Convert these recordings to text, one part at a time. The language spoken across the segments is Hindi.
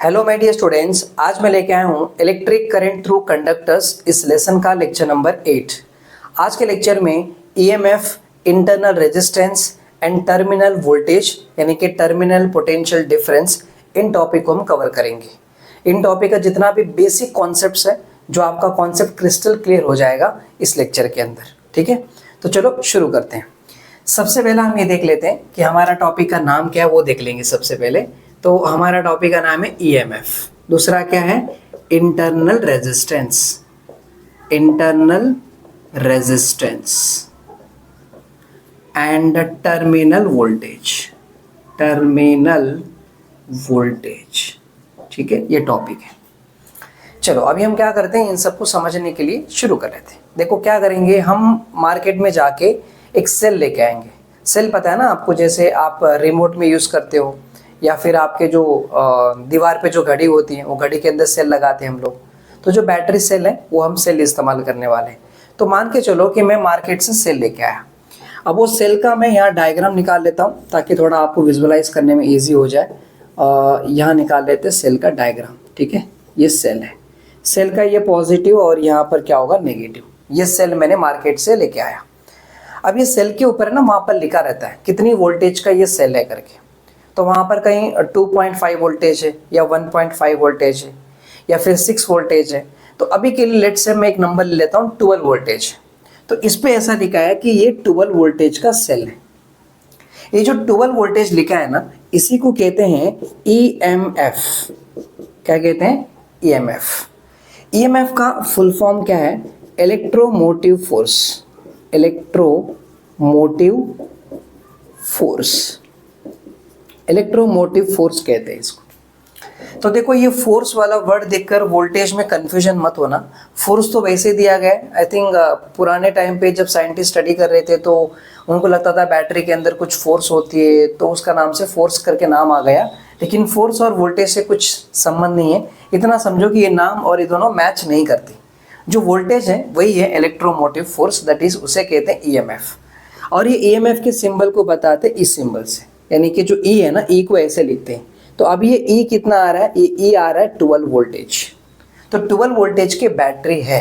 हेलो माय डियर स्टूडेंट्स, आज मैं लेके आया हूँ इलेक्ट्रिक करंट थ्रू कंडक्टर्स इस लेसन का लेक्चर नंबर 8। आज के लेक्चर में EMF, internal resistance and terminal voltage यानी कि टर्मिनल पोटेंशियल डिफरेंस, इन टॉपिक को हम कवर करेंगे। इन टॉपिक का जितना भी बेसिक कॉन्सेप्ट्स है, जो आपका कॉन्सेप्ट क्रिस्टल क्लियर हो जाएगा इस लेक्चर के अंदर। ठीक है, तो चलो शुरू करते हैं। सबसे पहले हम ये देख लेते हैं कि हमारा टॉपिक का नाम क्या है, वो देख लेंगे सबसे पहले। तो हमारा टॉपिक का नाम है ईएमएफ, दूसरा क्या है internal resistance, internal resistance and terminal voltage, terminal voltage. ठीक है, ये टॉपिक है। चलो अभी हम क्या करते हैं, इन सबको समझने के लिए शुरू कर लेते हैं। देखो क्या करेंगे, हम मार्केट में जाके एक सेल लेके आएंगे। सेल पता है ना आपको, जैसे आप रिमोट में यूज़ करते हो या फिर आपके जो दीवार पे जो घड़ी होती है, वो घड़ी के अंदर सेल लगाते हैं हम लोग। तो जो बैटरी सेल है वो हम सेल इस्तेमाल करने वाले हैं। तो मान के चलो कि मैं मार्केट से सेल लेके आया। अब वो सेल का मैं यहाँ डायग्राम निकाल लेता हूँ ताकि थोड़ा आपको विजुअलाइज करने में ईजी हो जाए। यहाँ निकाल लेते हैं सेल का डायग्राम। ठीक है, ये सेल है, सेल का ये पॉजिटिव और यहाँ पर क्या होगा नेगेटिव। ये सेल मैंने मार्केट से लेके आया। अब ये सेल के ऊपर है ना, वहाँ पर लिखा रहता है कितनी वोल्टेज का ये सेल है करके। तो वहाँ पर कहीं 2.5 वोल्टेज है या 1.5 वोल्टेज है या फिर 6 वोल्टेज है। तो अभी के लिए लेट से मैं एक नंबर ले लेता हूँ 12 वोल्टेज। तो इस पे ऐसा लिखा है कि ये 12 वोल्टेज का सेल है। ये जो 12 वोल्टेज लिखा है ना, इसी को कहते हैं ईएमएफ। क्या कहते हैं? ईएमएफ। ईएमएफ का फुल फॉर्म क्या है? Electromotive force, electromotive force, electromotive force कहते हैं इसको। तो देखो ये फोर्स वाला वर्ड देखकर वोल्टेज में कंफ्यूजन मत होना। फोर्स तो वैसे दिया गया है। आई थिंक पुराने टाइम पे जब साइंटिस्ट स्टडी कर रहे थे तो उनको लगता था बैटरी के अंदर कुछ फोर्स होती है, तो उसका नाम से फोर्स करके नाम आ गया। लेकिन फोर्स और वोल्टेज से कुछ संबंध नहीं है। इतना समझो कि ये नाम और ये दोनों मैच नहीं करती। जो वोल्टेज है वही है इलेक्ट्रोमोटिव फोर्स, दैट इज उसे कहते हैं ईएमएफ। और ये ईएमएफ के सिंबल को बताते हैं इस सिंबल से, यानी कि जो ई है ना, ई को ऐसे लिखते हैं। तो अब ये ई कितना आ रहा है? ये ई आ रहा है 12 वोल्टेज। तो 12 वोल्टेज की बैटरी है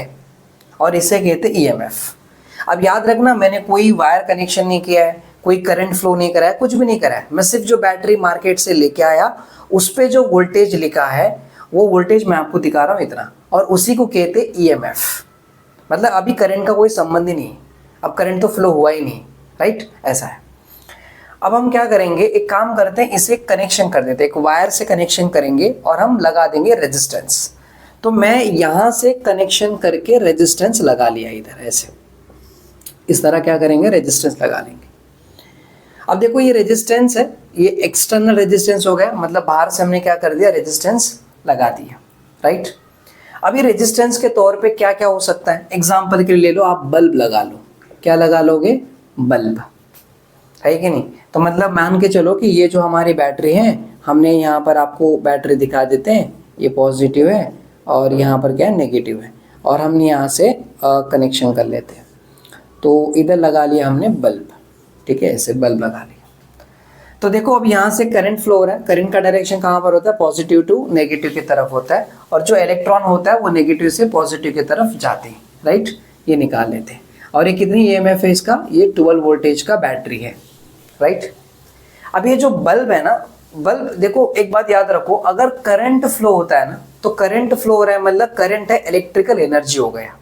और इसे कहते हैं ईएमएफ। अब याद रखना, मैंने कोई वायर कनेक्शन नहीं किया है, कोई करंट फ्लो नहीं करा है, कुछ भी नहीं करा है। मैं सिर्फ जो बैटरी मार्केट से लेके आया उस पर जो वोल्टेज लिखा है वो वोल्टेज मैं आपको दिखा रहा हूँ इतना, और उसी को कहते हैं ईएमएफ। मतलब अभी करंट का कोई संबंध ही नहीं, अब करंट तो फ्लो हुआ ही नहीं, राइट? ऐसा है। अब हम क्या करेंगे, एक काम करते हैं, इसे कनेक्शन कर देते हैं, एक वायर से कनेक्शन करेंगे और हम लगा देंगे रेजिस्टेंस। तो मैं यहाँ से कनेक्शन करके रेजिस्टेंस लगा लिया इधर, ऐसे इस तरह क्या करेंगे, रेजिस्टेंस लगा लेंगे। अब देखो ये रेजिस्टेंस है, ये एक्सटर्नल रेजिस्टेंस हो गया, मतलब बाहर से हमने क्या कर दिया, रेजिस्टेंस लगा दिया, राइट? अभी रेजिस्टेंस के तौर पे क्या क्या हो सकता है, एग्जाम्पल के लिए ले लो, आप बल्ब लगा लो। क्या लगा लोगे? बल्ब, है कि नहीं? तो मतलब मान के चलो कि ये जो हमारी बैटरी है, हमने यहाँ पर आपको बैटरी दिखा देते हैं, ये पॉजिटिव है और यहाँ पर क्या है, नेगेटिव है, और हम यहाँ से कनेक्शन कर लेते हैं। तो इधर लगा लिया हमने बल्ब, ठीक है, ऐसे बल्ब लगा लिया। तो देखो अब यहाँ से करंट फ्लो हो रहा है। करंट का डायरेक्शन कहाँ पर होता है? पॉजिटिव टू नेगेटिव की तरफ होता है, और जो इलेक्ट्रॉन होता है वो नेगेटिव से पॉजिटिव की तरफ जाते हैं, राइट? ये निकाल लेते हैं। और ये कितनी ईएमएफ है इसका? ये 12 वोल्टेज का बैटरी है, राइट? अब ये जो बल्ब है ना, बल्ब देखो एक बात याद रखो, अगर करंट फ्लो होता है ना, तो करंट फ्लो हो रहा है मतलब करंट है, इलेक्ट्रिकल एनर्जी हो गया।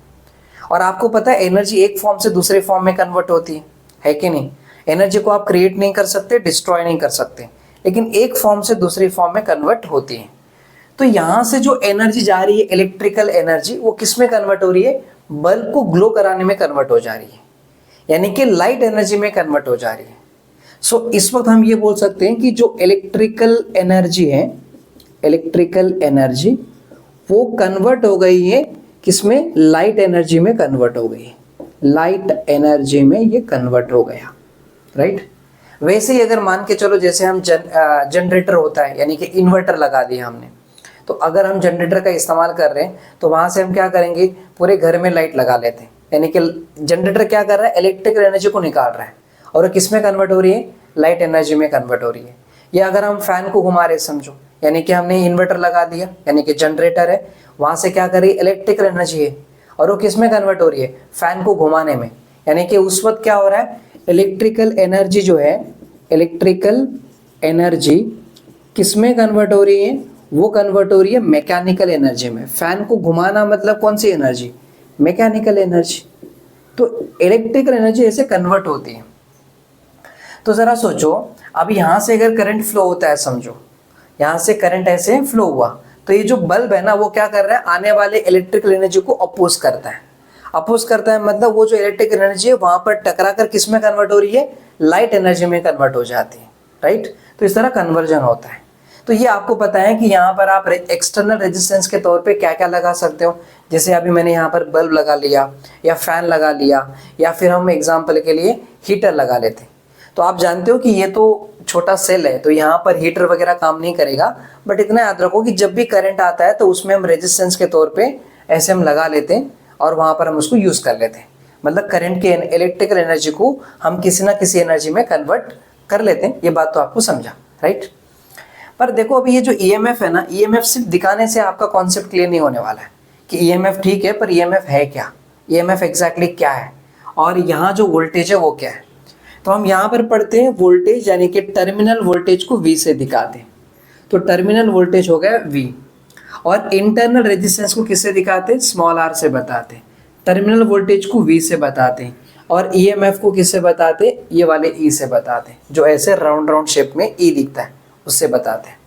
और आपको पता है एनर्जी एक फॉर्म से दूसरे फॉर्म में कन्वर्ट होती है कि नहीं? एनर्जी को आप क्रिएट नहीं कर सकते, डिस्ट्रॉय नहीं कर सकते, लेकिन एक फॉर्म से दूसरी फॉर्म में कन्वर्ट होती है। तो यहाँ से जो एनर्जी जा रही है, इलेक्ट्रिकल एनर्जी, वो किस में कन्वर्ट हो रही है? बल्ब को ग्लो कराने में कन्वर्ट हो जा रही है, यानी कि लाइट एनर्जी में कन्वर्ट हो जा रही है। सो इस वक्त हम ये बोल सकते हैं कि जो इलेक्ट्रिकल एनर्जी है, इलेक्ट्रिकल एनर्जी वो कन्वर्ट हो गई है किसमें? लाइट एनर्जी में कन्वर्ट हो गई है। लाइट एनर्जी में ये कन्वर्ट हो गया, राइट? वैसे ही अगर मान के चलो, जैसे हम जनरेटर होता है, यानी कि इन्वर्टर लगा दिया हमने, तो अगर हम जनरेटर का इस्तेमाल कर रहे हैं तो वहाँ से हम क्या करेंगे, पूरे घर में लाइट लगा लेते हैं। यानी कि जनरेटर क्या कर रहा है, इलेक्ट्रिकल एनर्जी को निकाल रहा है, और वो किस में कन्वर्ट हो रही है? लाइट एनर्जी में कन्वर्ट हो रही है। या अगर हम फैन को घुमा रहे समझो, यानी कि हमने इन्वर्टर लगा दिया, यानी कि जनरेटर है, वहां से क्या कर रही है, इलेक्ट्रिकल एनर्जी है, और वो किस में कन्वर्ट हो रही है, फैन को घुमाने में। यानी कि उस वक्त क्या हो रहा है, इलेक्ट्रिकल एनर्जी जो है, इलेक्ट्रिकल एनर्जी किस में कन्वर्ट हो रही है, वो कन्वर्ट हो रही है मैकेनिकल एनर्जी में। फैन को घुमाना मतलब कौन सी एनर्जी, मैकेनिकल एनर्जी। तो इलेक्ट्रिकल एनर्जी ऐसे कन्वर्ट होती है। तो जरा सोचो, अब यहां से अगर करंट फ्लो होता है, समझो यहां से करंट ऐसे फ्लो हुआ, तो ये जो बल्ब है ना, वो क्या कर रहा है, आने वाले इलेक्ट्रिकल एनर्जी को अपोज करता है। अपोज करता है मतलब वो जो इलेक्ट्रिकल एनर्जी है वहां पर टकरा कर किस में कन्वर्ट हो रही है, लाइट एनर्जी में कन्वर्ट हो जाती है, राइट। तो इस तरह कन्वर्जन होता है। तो ये आपको पता है कि यहाँ पर आप एक्सटर्नल रेजिस्टेंस के तौर पे क्या क्या लगा सकते हो। जैसे अभी मैंने यहाँ पर बल्ब लगा लिया, या फैन लगा लिया, या फिर हम एग्जांपल के लिए हीटर लगा लेते। तो आप जानते हो कि ये तो छोटा सेल है, तो यहाँ पर हीटर वगैरह काम नहीं करेगा, बट इतना याद रखो कि जब भी करंट आता है तो उसमें हम रेजिस्टेंस के तौर पे ऐसे हम लगा लेते हैं, और वहाँ पर हम उसको यूज़ कर लेते हैं। मतलब करंट के इलेक्ट्रिकल एनर्जी को हम किसी ना किसी एनर्जी में कन्वर्ट कर लेते हैं। ये बात तो आपको समझा, राइट। पर देखो अभी ये जो ईएमएफ है ना, ईएमएफ सिर्फ दिखाने से आपका कॉन्सेप्ट क्लियर नहीं होने वाला है कि ईएमएफ ठीक है, पर ईएमएफ है क्या, ईएमएफ एग्जैक्टली क्या है, और यहाँ जो वोल्टेज है वो क्या है। तो हम यहाँ पर पढ़ते हैं वोल्टेज, यानी कि टर्मिनल वोल्टेज को V से दिखाते हैं। तो टर्मिनल वोल्टेज हो गया V, और इंटरनल रेजिस्टेंस को किससे दिखाते हैं, स्मॉल r से बताते हैं। टर्मिनल वोल्टेज को V से बताते हैं, और ईएमएफ को किससे बताते हैं, ये वाले E से बताते हैं, जो ऐसे राउंड राउंड शेप में E दिखता है, उससे बताते हैं।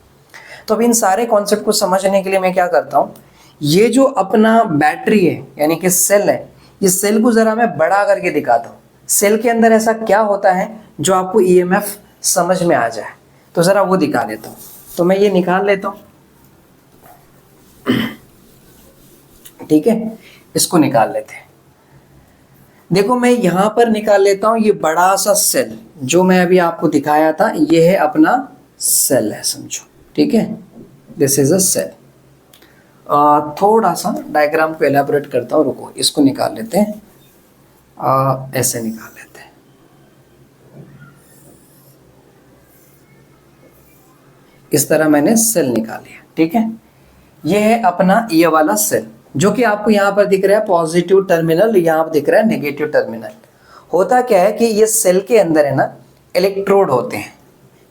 तो अब इन सारे कॉन्सेप्ट को समझने के लिए मैं क्या करता हूँ, ये जो अपना बैटरी है यानी कि सेल है, ये सेल को ज़रा मैं बड़ा करके दिखाता हूँ। सेल के अंदर ऐसा क्या होता है जो आपको ईएमएफ समझ में आ जाए, तो ज़रा वो दिखा देता हूँ। तो मैं ये निकाल लेता हूँ, ठीक है, इसको निकाल लेते हैं। देखो मैं यहाँ पर निकाल लेता हूँ, ये बड़ा सा सेल जो मैं अभी आपको दिखाया था, ये है अपना सेल है, समझो, ठीक है, दिस इज अ सेल। थोड़ा सा डायग्राम को एलैबोरेट करता हूँ, रुको, इसको निकाल लेते हैं, ऐसे निकाल लेते हैं। इस तरह मैंने सेल निकाल लिया, ठीक है। ये है अपना ये वाला सेल, जो कि आपको यहाँ पर दिख रहा है पॉजिटिव टर्मिनल, यहाँ पर दिख रहा है नेगेटिव टर्मिनल। होता क्या है कि ये सेल के अंदर है ना, इलेक्ट्रोड होते हैं।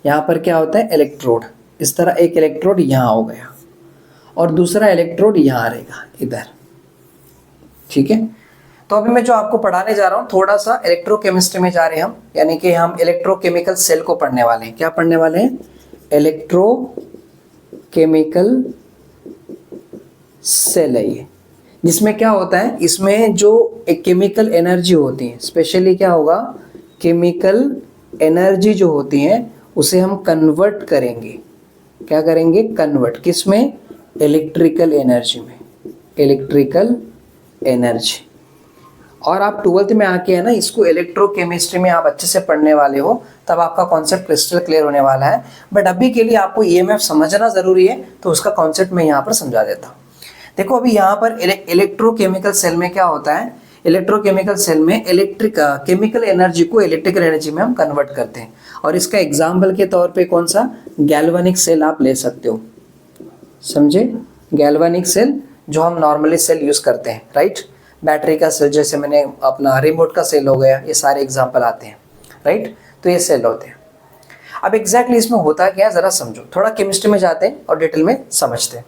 यहाँ पर क्या होता है, इलेक्ट्रोड। इस तरह एक इलेक्ट्रोड यहाँ हो गया, और दूसरा इलेक्ट्रोड यहाँ रहेगा इधर, ठीक है। तो अभी मैं जो आपको पढ़ाने जा रहा हूँ, थोड़ा सा इलेक्ट्रोकेमिस्ट्री में जा रहे हैं हम, यानी कि हम इलेक्ट्रोकेमिकल सेल को पढ़ने वाले हैं। क्या पढ़ने वाले हैं, इलेक्ट्रोकेमिकल सेल है ये, जिसमें क्या होता है, इसमें जो एक केमिकल एनर्जी होती है, स्पेशली क्या होगा, केमिकल एनर्जी जो होती है उसे हम कन्वर्ट करेंगे। क्या करेंगे, कन्वर्ट, किस में, इलेक्ट्रिकल एनर्जी में, इलेक्ट्रिकल एनर्जी। और आप 12th में आके है ना, इसको इलेक्ट्रोकेमिस्ट्री में आप अच्छे से पढ़ने वाले हो, तब आपका कॉन्सेप्ट क्रिस्टल क्लियर होने वाला है। बट अभी के लिए आपको ईएमएफ समझना ज़रूरी है, तो उसका कॉन्सेप्ट मैं यहाँ पर समझा देता हूँ। देखो अभी यहाँ पर इलेक्ट्रोकेमिकल सेल में क्या होता है, इलेक्ट्रोकेमिकल सेल में केमिकल एनर्जी को इलेक्ट्रिकल एनर्जी में हम कन्वर्ट करते हैं। और इसका एग्जाम्पल के तौर पे कौन सा, गैल्वेनिक सेल आप ले सकते हो, समझे, गैल्वेनिक सेल जो हम नॉर्मली सेल यूज़ करते हैं, राइट। बैटरी का सेल, जैसे मैंने अपना रिमोट का सेल हो गया, ये सारे एग्जाम्पल आते हैं, राइट। तो ये सेल होते हैं। अब एग्जैक्टली इसमें होता क्या है, ज़रा समझो, थोड़ा केमिस्ट्री में जाते हैं और डिटेल में समझते हैं।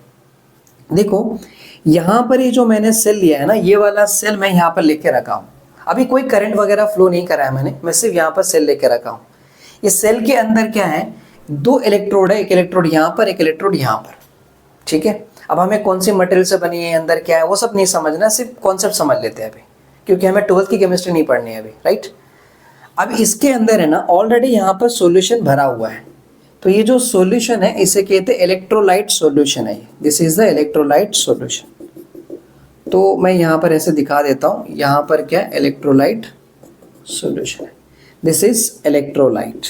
देखो यहाँ पर ये जो मैंने सेल लिया है ना, ये वाला सेल मैं यहाँ पर लेके रखा हूँ। अभी कोई करंट वगैरह फ्लो नहीं करा है मैंने, मैं सिर्फ यहाँ पर सेल लेके रखा हूँ। इस सेल के अंदर क्या है, दो इलेक्ट्रोड है, एक इलेक्ट्रोड यहाँ पर, एक इलेक्ट्रोड यहाँ पर, ठीक है। अब हमें कौन सी मटेरियल से बनी है, अंदर क्या है, वो सब नहीं समझना, सिर्फ कॉन्सेप्ट समझ लेते हैं अभी, क्योंकि हमें 12th की केमिस्ट्री नहीं पढ़नी है अभी, राइट। अब इसके अंदर है ना, ऑलरेडी यहाँ पर सॉल्यूशन भरा हुआ है। तो ये जो सॉल्यूशन है इसे कहते हैं इलेक्ट्रोलाइट सॉल्यूशन है, this is the electrolyte solution. तो मैं यहाँ पर ऐसे दिखा देता हूँ, यहाँ पर क्या है, इलेक्ट्रोलाइट सॉल्यूशन है, दिस इज इलेक्ट्रोलाइट।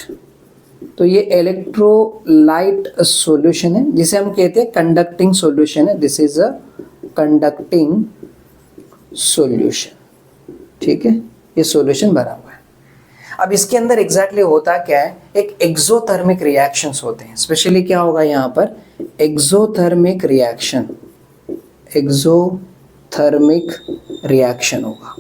तो ये इलेक्ट्रोलाइट सॉल्यूशन है, जिसे हम कहते हैं कंडक्टिंग सॉल्यूशन है, this is a conducting solution, ठीक है। ये सॉल्यूशन भरा हुआ है। अब इसके अंदर एग्जैक्टली होता क्या है, एक एक्सोथर्मिक रिएक्शंस होते हैं। स्पेशली क्या होगा यहाँ पर, एक्सोथर्मिक रिएक्शन, एक्सोथर्मिक रिएक्शन होगा।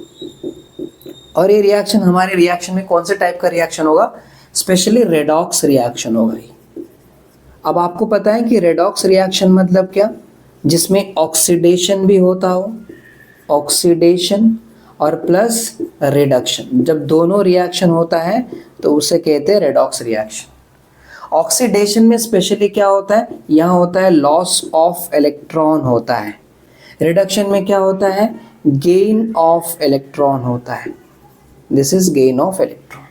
और ये रिएक्शन हमारे रिएक्शन में कौन से टाइप का रिएक्शन होगा, स्पेशली रेडॉक्स रिएक्शन होगा ये। अब आपको पता है कि रेडॉक्स रिएक्शन मतलब क्या, जिसमें ऑक्सीडेशन भी होता हो, ऑक्सीडेशन और प्लस रिडक्शन, जब दोनों रिएक्शन होता है तो उसे कहते हैं रेडॉक्स रिएक्शन। ऑक्सीडेशन में स्पेशली क्या होता है, यहाँ होता है लॉस ऑफ इलेक्ट्रॉन होता है। रिडक्शन में क्या होता है, गेन ऑफ इलेक्ट्रॉन होता है, this is gain of electron.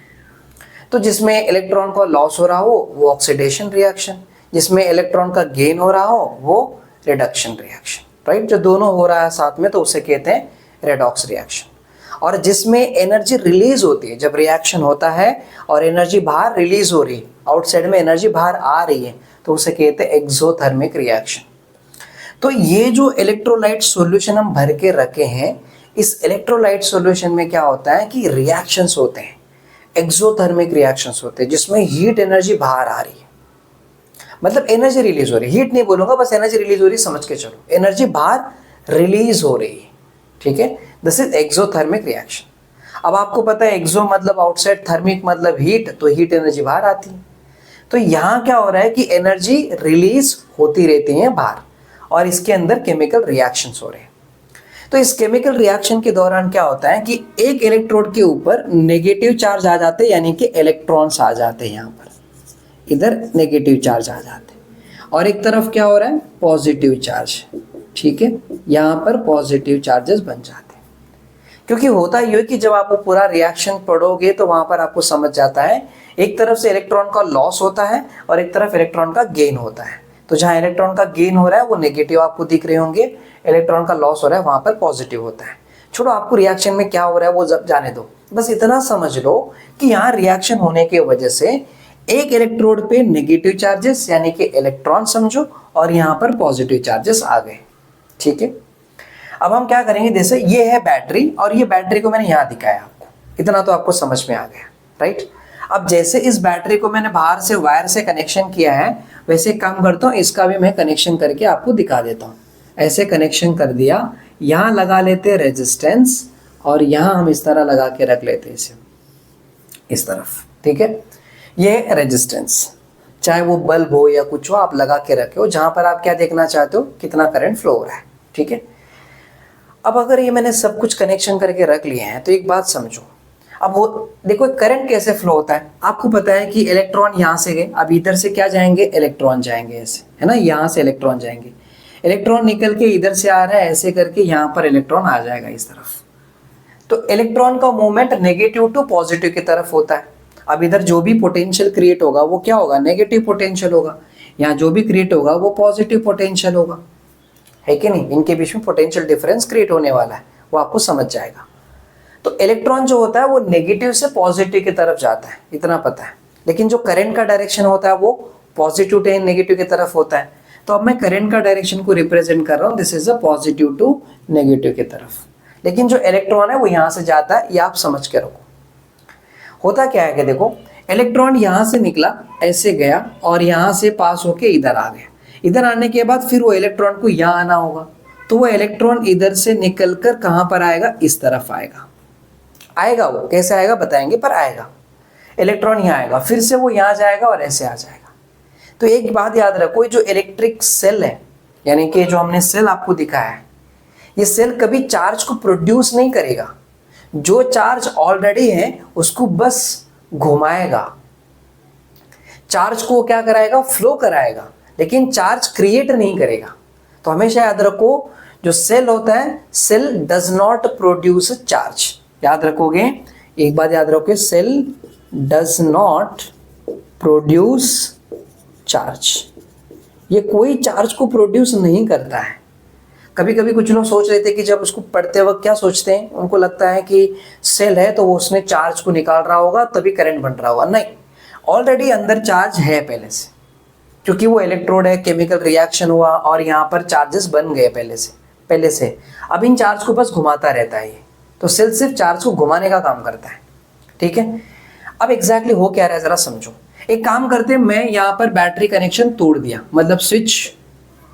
तो जिसमें इलेक्ट्रॉन का लॉस हो रहा हो वो ऑक्सीडेशन रिएक्शन, जिसमें इलेक्ट्रॉन का गेन हो रहा हो वो रिडक्शन रिएक्शन, राइट। जो दोनों हो रहा है साथ में तो उसे कहते हैं रेडॉक्स रिएक्शन। और जिसमें एनर्जी रिलीज होती है, जब रिएक्शन होता है और एनर्जी बाहर रिलीज हो रही है, आउटसाइड में एनर्जी बाहर आ रही है, तो उसे कहते हैं एक्सोथर्मिक रिएक्शन। तो ये जो इलेक्ट्रोलाइट सॉल्यूशन हम भर के रखे हैं, इस इलेक्ट्रोलाइट सॉल्यूशन में क्या होता है कि रिएक्शंस होते हैं, एक्सोथर्मिक रिएक्शंस होते हैं, जिसमें हीट एनर्जी बाहर आ रही है, मतलब एनर्जी रिलीज हो रही है। हीट नहीं बोलूंगा, बस एनर्जी रिलीज हो रही है, समझ के चलो, एनर्जी बाहर रिलीज हो रही है, ठीक है। This is exothermic reaction. अब आपको पता है एक्सो मतलब आउटसाइड, थर्मिक मतलब हीट, तो हीट एनर्जी बाहर आती है। तो यहाँ क्या हो रहा है कि एनर्जी रिलीज होती रहती है बाहर, और इसके अंदर केमिकल रिएक्शंस हो रहे हैं। तो इस केमिकल रिएक्शन के दौरान क्या होता है कि एक इलेक्ट्रोड के ऊपर नेगेटिव चार्ज आ जाते हैं, यानी कि इलेक्ट्रॉन्स आ जाते हैं, यहाँ पर इधर नेगेटिव चार्ज आ जाते हैं, और एक तरफ क्या हो रहा है, पॉजिटिव चार्ज, ठीक है, यहाँ पर पॉजिटिव चार्जेस बन जाते हैं। क्योंकि होता ये है कि जब आप वो पूरा रिएक्शन पढ़ोगे तो वहाँ पर आपको समझ जाता है, एक तरफ से इलेक्ट्रॉन का लॉस होता है और एक तरफ इलेक्ट्रॉन का गेन होता है। तो जहाँ इलेक्ट्रॉन का गेन हो रहा है वो नेगेटिव आपको दिख रहे होंगे, इलेक्ट्रॉन का लॉस हो रहा है वहाँ पर पॉजिटिव होता है। छोड़ो, आपको रिएक्शन में क्या हो रहा है वो जब जाने दो, बस इतना समझ लो कि यहाँ रिएक्शन होने की वजह से एक इलेक्ट्रोड पे नेगेटिव चार्जेस यानी कि इलेक्ट्रॉन समझो, और यहाँ पर पॉजिटिव चार्जेस आ गए, ठीक है। अब हम क्या करेंगे, जैसे ये है बैटरी, और ये बैटरी को मैंने यहाँ दिखाया आपको, इतना तो आपको समझ में आ गया, राइट। अब जैसे इस बैटरी को मैंने बाहर से वायर से कनेक्शन किया है, वैसे काम करता हूँ, इसका भी मैं कनेक्शन करके आपको दिखा देता हूँ। ऐसे कनेक्शन कर दिया, यहाँ लगा लेते हैं रेजिस्टेंस, और यहाँ हम इस तरह लगा के रख लेते हैं इसे इस तरफ, ठीक है। ये रेजिस्टेंस, चाहे वो बल्ब हो या कुछ हो, आप लगा के रखे हो जहाँ पर आप क्या देखना चाहते हो, कितना करंट फ्लो हो रहा है, ठीक है। अब अगर ये मैंने सब कुछ कनेक्शन करके रख लिए हैं तो एक बात समझो, अब वो देखो करंट कैसे फ्लो होता है। आपको पता है कि इलेक्ट्रॉन यहाँ से गए, अब इधर से क्या जाएंगे, इलेक्ट्रॉन जाएंगे ऐसे, है ना, यहाँ से इलेक्ट्रॉन जाएंगे, इलेक्ट्रॉन निकल के इधर से आ रहा है, ऐसे करके यहाँ पर इलेक्ट्रॉन आ जाएगा इस तरफ। तो इलेक्ट्रॉन का मूवमेंट नेगेटिव टू पॉजिटिव की तरफ होता है। अब इधर जो भी पोटेंशियल क्रिएट होगा वो क्या होगा, नेगेटिव पोटेंशियल होगा, यहाँ जो भी क्रिएट होगा वो पॉजिटिव पोटेंशियल होगा, है कि नहीं। इनके बीच में पोटेंशियल डिफरेंस क्रिएट होने वाला है, वो आपको समझ जाएगा। तो इलेक्ट्रॉन जो होता है वो नेगेटिव से पॉजिटिव की तरफ जाता है, इतना पता है, लेकिन जो करंट का डायरेक्शन होता है वो पॉजिटिव टू नेगेटिव की तरफ होता है। तो अब मैं करंट का डायरेक्शन को रिप्रेजेंट कर रहा हूँ, this is a positive to negative की तरफ, लेकिन जो इलेक्ट्रॉन है वो यहाँ से जाता है, ये आप समझ के रखो। होता क्या है कि देखो, इलेक्ट्रॉन यहाँ से निकला, ऐसे गया, और यहाँ से पास होके इधर आ गया। इधर आने के बाद फिर वो इलेक्ट्रॉन को यहाँ आना होगा, तो वो इलेक्ट्रॉन इधर से निकलकर कहाँ पर आएगा, इस तरफ आएगा। आएगा वो कैसे आएगा बताएंगे, पर आएगा। इलेक्ट्रॉन यहाँ आएगा, फिर से वो यहाँ जाएगा और ऐसे आ जाएगा। तो एक बात याद रखो, जो इलेक्ट्रिक सेल है, यानी कि जो हमने सेल आपको दिखाया है, ये सेल कभी चार्ज को प्रोड्यूस नहीं करेगा। जो चार्ज ऑलरेडी है उसको बस घुमाएगा, चार्ज को क्या कराएगा, फ्लो कराएगा, लेकिन चार्ज क्रिएट नहीं करेगा। तो हमेशा याद रखो, जो सेल होता है, cell does not produce charge. याद रखोगे, एक बात याद रखोगे, cell does not produce charge, ये कोई चार्ज को प्रोड्यूस नहीं करता है। कभी कभी कुछ लोग सोच रहे थे कि जब उसको पढ़ते वक्त क्या सोचते हैं, उनको लगता है कि सेल है तो वो उसने चार्ज को निकाल रहा होगा तभी करंट बन रहा होगा। नहीं, ऑलरेडी अंदर चार्ज है पहले से, क्योंकि वो इलेक्ट्रोड है, केमिकल रिएक्शन हुआ और यहाँ पर चार्जेस बन गए पहले से। अब इन चार्ज को बस घुमाता रहता है ये, तो सेल सिर्फ चार्ज को घुमाने का काम करता है, ठीक है। अब एग्जैक्टली हो क्या रहा है जरा समझो। एक काम करते हैं, मैं यहाँ पर बैटरी कनेक्शन तोड़ दिया, मतलब स्विच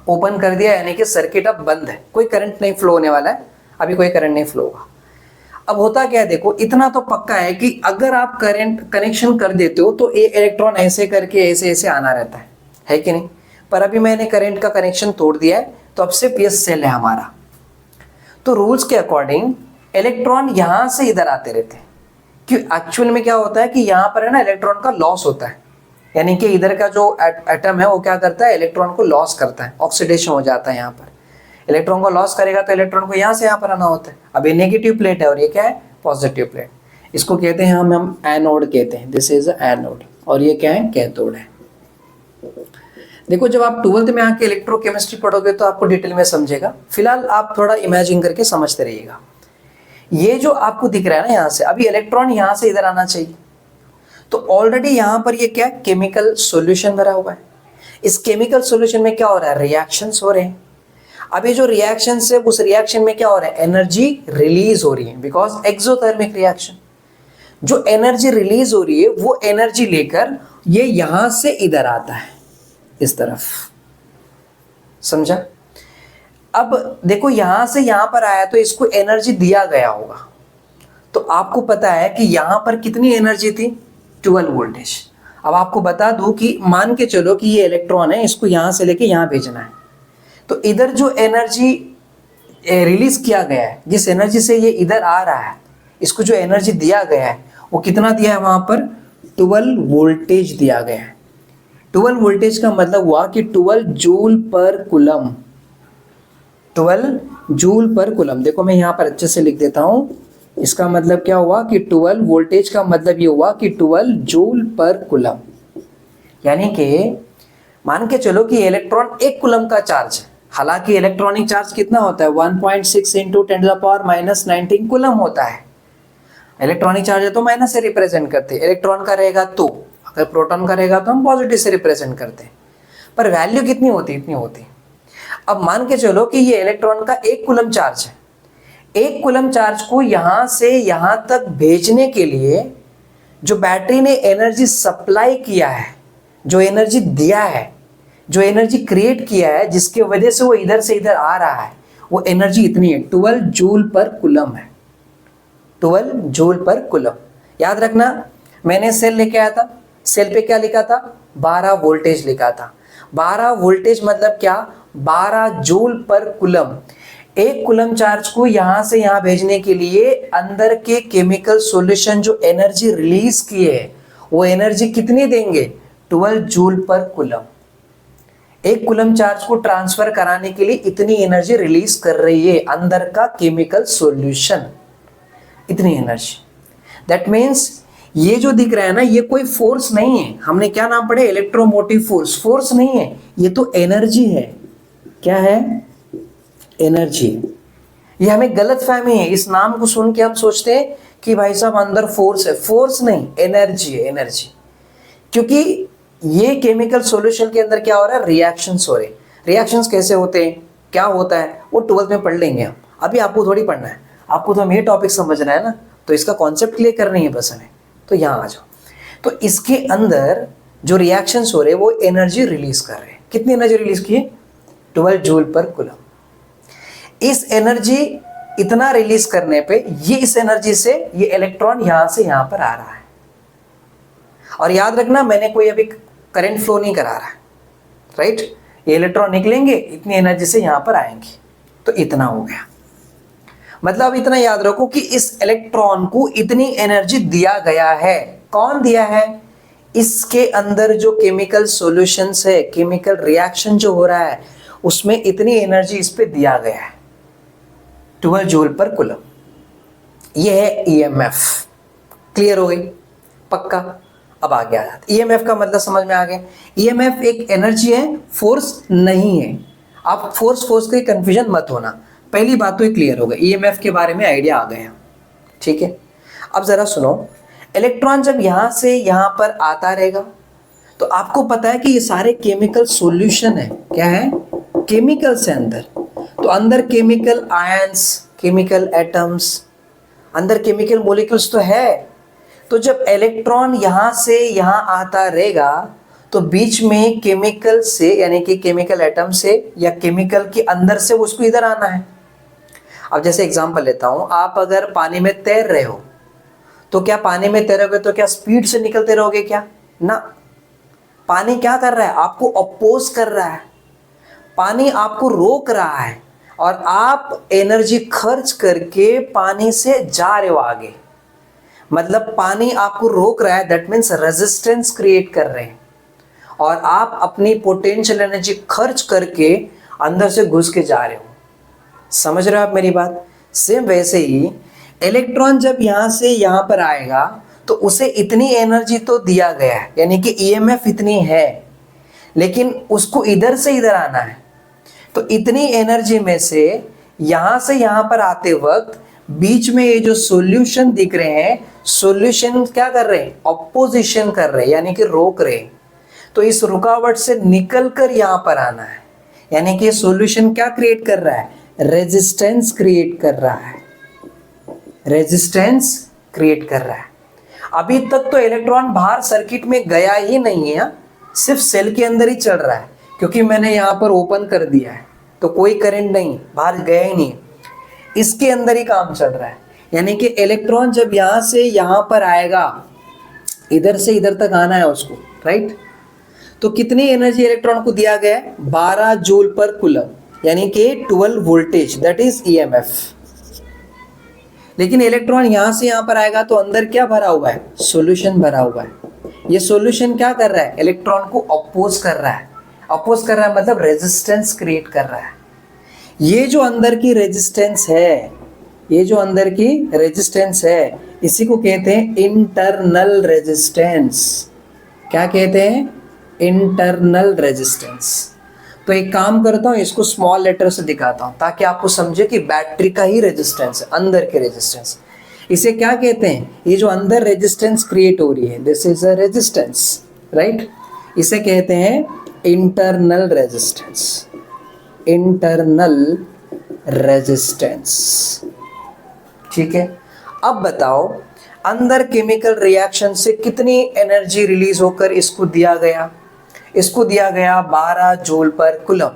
ओपन कर दिया, यानी कि सर्किट अब बंद है, कोई करंट नहीं फ्लो होने वाला है, अभी कोई करंट नहीं फ्लो होगा। अब होता क्या है, देखो इतना तो पक्का है कि अगर आप करंट कनेक्शन कर देते हो तो ये इलेक्ट्रॉन ऐसे करके ऐसे ऐसे आना रहता है कि नहीं। पर अभी मैंने करंट का कनेक्शन तोड़ दिया है, तो अब सिर्फ ये सेल है हमारा। तो रूल्स के अकॉर्डिंग इलेक्ट्रॉन यहां से इधर आते रहते हैं, कि एक्चुअल में क्या होता है कि यहां पर है ना इलेक्ट्रॉन का लॉस होता है, यानी कि इधर का जो एटम है वो क्या करता है, इलेक्ट्रॉन को लॉस करता है, ऑक्सीडेशन हो जाता है। यहाँ पर इलेक्ट्रॉन को लॉस करेगा तो इलेक्ट्रॉन को यहाँ से यहाँ पर आना होता है। अब ये नेगेटिव प्लेट है और ये क्या है, पॉजिटिव प्लेट। इसको कहते हैं हम एनोड कहते हैं, दिस इज एनोड, और ये क्या है, कैथोड है। देखो जब आप 12th में आके इलेक्ट्रोकेमिस्ट्री पढ़ोगे तो आपको डिटेल में समझेगा, फिलहाल आप थोड़ा इमेजिन करके समझते रहिएगा। ये जो आपको दिख रहा है ना यहाँ से, अभी इलेक्ट्रॉन यहाँ से इधर आना चाहिए, तो ऑलरेडी यहाँ पर ये क्या है, केमिकल सॉल्यूशन भरा हुआ है। इस केमिकल सॉल्यूशन में क्या हो रहा है, रिएक्शंस हो रहे हैं। अब ये जो रिएक्शन है, उस रिएक्शन में क्या हो रहा है, एनर्जी रिलीज हो रही है, बिकॉज एक्सोथर्मिक रिएक्शन। जो एनर्जी रिलीज हो रही है वो एनर्जी लेकर ये यहां से इधर आता है, इस तरफ, समझा। अब देखो यहां से यहां पर आया तो इसको एनर्जी दिया गया होगा, तो आपको पता है कि यहां पर कितनी एनर्जी थी, 12 वोल्टेज। अब आपको बता दूं कि मान के चलो कि ये इलेक्ट्रॉन है, इसको यहां से लेके यहां भेजना है, तो इधर जो एनर्जी रिलीज किया गया है, जिस एनर्जी से ये इधर आ रहा है, इसको जो एनर्जी दिया गया है वो कितना दिया है, वहां पर 12 वोल्टेज दिया गया है। 12 वोल्टेज का मतलब हुआ कि 12 joule per coulomb, 12 joule per coulomb. देखो मैं यहाँ पर अच्छे से लिख देता हूं, इसका मतलब क्या हुआ कि 12 वोल्टेज का मतलब ये हुआ कि 12 जूल पर कूलम। यानी कि मान के चलो कि इलेक्ट्रॉन 1 कूलम का चार्ज है, हालांकि इलेक्ट्रॉनिक चार्ज कितना होता है, 1.6 इंटू 10⁻⁻19 कूलम होता है। इलेक्ट्रॉनिक चार्ज है तो माइनस से रिप्रेजेंट करते हैं, इलेक्ट्रॉन का रहेगा तो, अगर प्रोटॉन का रहेगा तो हम पॉजिटिव से रिप्रेजेंट करते हैं, पर वैल्यू कितनी होती, इतनी होती। अब मान के चलो कि ये इलेक्ट्रॉन का 1 कूलम चार्ज है, 1 कूलम चार्ज को यहां से यहां तक भेजने के लिए जो बैटरी ने एनर्जी सप्लाई किया है, जो एनर्जी दिया है, जो एनर्जी क्रिएट किया है, जिसकी वजह से वो इधर से इधर आ रहा है, वो एनर्जी इतनी है, 12 जूल पर कूलम है, 12 जूल पर कूलम। याद रखना, मैंने सेल लेके आया था, सेल पे क्या लिखा था, 12 वोल्टेज लिखा था। 12 वोल्टेज मतलब क्या, 12 joule per coulomb. 1 coulomb charge को यहां से यहां भेजने के लिए अंदर के केमिकल सॉल्यूशन जो एनर्जी रिलीज किए है, वो एनर्जी कितनी देंगे, 12 joule per coulomb. 1 coulomb charge को ट्रांसफर कराने के लिए इतनी एनर्जी रिलीज कर रही है अंदर का केमिकल सॉल्यूशन, इतनी एनर्जी। दैट मीन्स ये जो दिख रहा है ना, ये कोई फोर्स नहीं है, हमने क्या नाम पढ़े, इलेक्ट्रोमोटिव फोर्स। फोर्स नहीं है, ये तो एनर्जी है। क्या है, एनर्जी। ये हमें गलत फहमी है, इस नाम को सुन के हम सोचते हैं कि भाई साहब अंदर फोर्स है, फोर्स नहीं, एनर्जी है, एनर्जी। क्योंकि ये केमिकल सॉल्यूशन के अंदर क्या हो रहा है, रिएक्शंस हो रहे। रिएक्शंस कैसे होते हैं, क्या होता है, वो 12th में पढ़ लेंगे हम, अभी आपको थोड़ी पढ़ना है, आपको तो हमें ये टॉपिक समझना है ना, तो इसका कॉन्सेप्ट क्लियर करनी है बस हमें। तो यहाँ आ जाओ, तो इसके अंदर जो रिएक्शंस हो रहे हैं वो एनर्जी रिलीज कर रहे हैं। कितनी एनर्जी रिलीज की है, 12 जूल पर कूलम। इस एनर्जी इतना रिलीज करने पे ये, इस एनर्जी से ये इलेक्ट्रॉन यहां से यहां पर आ रहा है। और याद रखना, मैंने कोई अभी करंट फ्लो नहीं करा रहा है, राइट। ये इलेक्ट्रॉन निकलेंगे, इतनी एनर्जी से यहां पर आएंगे, तो इतना हो गया। मतलब इतना याद रखो कि इस इलेक्ट्रॉन को इतनी एनर्जी दिया गया है। कौन दिया है, इसके अंदर जो केमिकल सॉल्यूशंस है, केमिकल रिएक्शन जो हो रहा है, उसमें इतनी एनर्जी इस पे दिया गया है, 12 जूल पर कूलम। ये है ईएमएफ। क्लियर हो गई, पक्का। अब आगे आ जाता, ईएमएफ का मतलब समझ में आ गया। ईएमएफ एक एनर्जी है, फोर्स नहीं है। आप फोर्स के कंफ्यूजन मत होना, पहली बात तो ये क्लियर हो गई, ईएमएफ के बारे में आइडिया आ गया, ठीक है। अब जरा सुनो, इलेक्ट्रॉन जब यहां से यहां पर आता रहेगा, तो आपको पता है कि ये सारे केमिकल सॉल्यूशन है। क्या है, केमिकल्स है अंदर। तो अंदर केमिकल आयंस, केमिकल एटम्स, अंदर केमिकल मॉलिक्यूल्स तो है। तो जब इलेक्ट्रॉन यहां से यहां आता रहेगा तो बीच में केमिकल से यानी कि केमिकल एटम से या केमिकल के अंदर से उसको इधर आना है। अब जैसे एग्जांपल लेता हूं, आप अगर पानी में तैर रहे हो तो क्या पानी में तैरोगे तो क्या स्पीड से निकलते रहोगे क्या? ना, पानी क्या कर रहा है? आपको अपोज कर रहा है, पानी आपको रोक रहा है और आप एनर्जी खर्च करके पानी से जा रहे हो आगे। मतलब पानी आपको रोक रहा है, दैट मीन्स रेजिस्टेंस क्रिएट कर रहे हैं और आप अपनी पोटेंशियल एनर्जी खर्च करके अंदर से घुस के जा रहे हो। समझ रहे हो आप मेरी बात? सेम वैसे ही इलेक्ट्रॉन जब यहां से यहां पर आएगा तो उसे इतनी एनर्जी तो दिया गया है, यानी कि ईएमएफ इतनी है, लेकिन उसको इधर से इधर आना है। तो इतनी एनर्जी में से यहां पर आते वक्त बीच में ये जो सॉल्यूशन दिख रहे हैं, सॉल्यूशन क्या कर रहे हैं? ऑपोजिशन कर रहे हैं, यानी कि रोक रहे हैं। तो इस रुकावट से निकलकर यहां पर आना है, यानी कि सॉल्यूशन क्या क्रिएट कर रहा है? रेजिस्टेंस क्रिएट कर रहा है, रेजिस्टेंस क्रिएट कर रहा है। अभी तक तो इलेक्ट्रॉन बाहर सर्किट में गया ही नहीं है, सिर्फ सेल के अंदर ही चल रहा है, क्योंकि मैंने यहां पर ओपन कर दिया है तो कोई करंट नहीं, बाहर गया ही नहीं, इसके अंदर ही काम चल रहा है। यानी कि इलेक्ट्रॉन जब यहां से यहां पर आएगा, इधर से इधर तक आना है उसको, राइट? तो कितनी एनर्जी इलेक्ट्रॉन को दिया गया है? 12 जूल पर कूलम, यानी कि 12 वोल्टेज, दैट इज ईएमएफ। लेकिन इलेक्ट्रॉन यहां से यहां पर आएगा तो अंदर क्या भरा हुआ है? सॉल्यूशन भरा हुआ है। ये सॉल्यूशन क्या कर रहा है? इलेक्ट्रॉन को अपोज कर रहा है। अपोज कर रहा है मतलब रेजिस्टेंस क्रिएट कर रहा है। ये जो अंदर की रेजिस्टेंस है, ये जो अंदर की रेजिस्टेंस है, इसी को कहते हैं इंटरनल रेजिस्टेंस। क्या कहते हैं? Internal resistance. तो एक काम करता हूं, इसको स्मॉल लेटर से दिखाता हूं ताकि आपको समझे कि बैटरी का ही रेजिस्टेंस है, अंदर के रेजिस्टेंस। इसे क्या कहते हैं? ये जो अंदर रेजिस्टेंस क्रिएट हो रही है, this is a resistance, right? इसे कहते हैं इंटरनल रेजिस्टेंस, इंटरनल रेजिस्टेंस। ठीक है, अब बताओ अंदर केमिकल रिएक्शन से कितनी एनर्जी रिलीज होकर इसको दिया गया? इसको दिया गया 12 जूल पर कूलम,